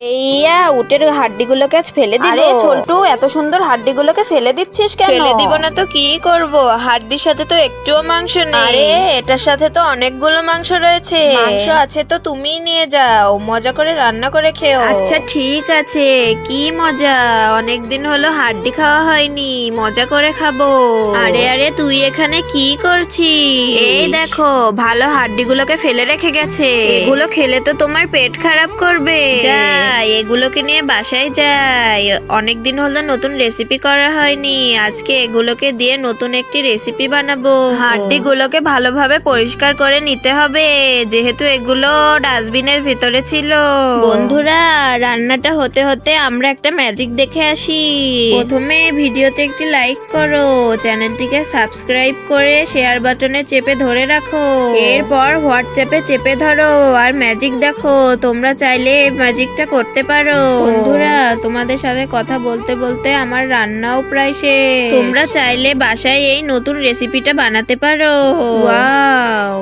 এইয়া উটের হাড্ডিগুলোকে আজ ফেলে দিব। আরে ছোটু, এত সুন্দর হাড্ডিগুলোকে ফেলে দিচ্ছিস কেন? ফেলে দিব না তো কি করব, হাড্ডির সাথে তো একটুও মাংস নেই। আরে, এটার সাথে তো অনেকগুলো মাংস রয়েছে। মাংস আছে তো তুমিই নিয়ে যাও, মজা করে রান্না করে খেও। আচ্ছা ঠিক আছে, কি মজা, অনেকদিন হলো হাড্ডি খাওয়া হয়নি, মজা করে খাবো। আরে আরে তুই এখানে কি করছিস? এই দেখো, ভালো হাড্ডিগুলোকে ফেলে রেখে গেছে। এগুলো খেলে তো তোমার পেট খারাপ করবে। যাই এগুলোকে নিয়ে বাসায় যাই, অনেকদিন হলো নতুন রেসিপি করা হয়নি, আজকে এগুলোকে দিয়ে নতুন একটি রেসিপি বানাবো। হাড্ডিগুলোকে ভালোভাবে পরিষ্কার করে নিতে হবে, যেহেতু এগুলো ডাস্টবিনের ভিতরে ছিল। বন্ধুরা, রান্নাটা হতে হতে আমরা একটা ম্যাজিক দেখে আসি। প্রথমে ভিডিওতে একটি লাইক করো, চ্যানেলটিকে সাবস্ক্রাইব করে শেয়ার বাটনে চেপে ধরে রাখো, এরপর হোয়াটসঅ্যাপে চেপে ধরো আর ম্যাজিক দেখো। তোমরা চাইলে এই ম্যাজিকটা করতে পারো। বন্ধুরা, তোমাদের সাথে কথা বলতে বলতে আমার রান্নাও প্রায় শেষ। তোমরা চাইলে বাসায় এই নতুন রেসিপিটা বানাতে পারো। ওয়াও।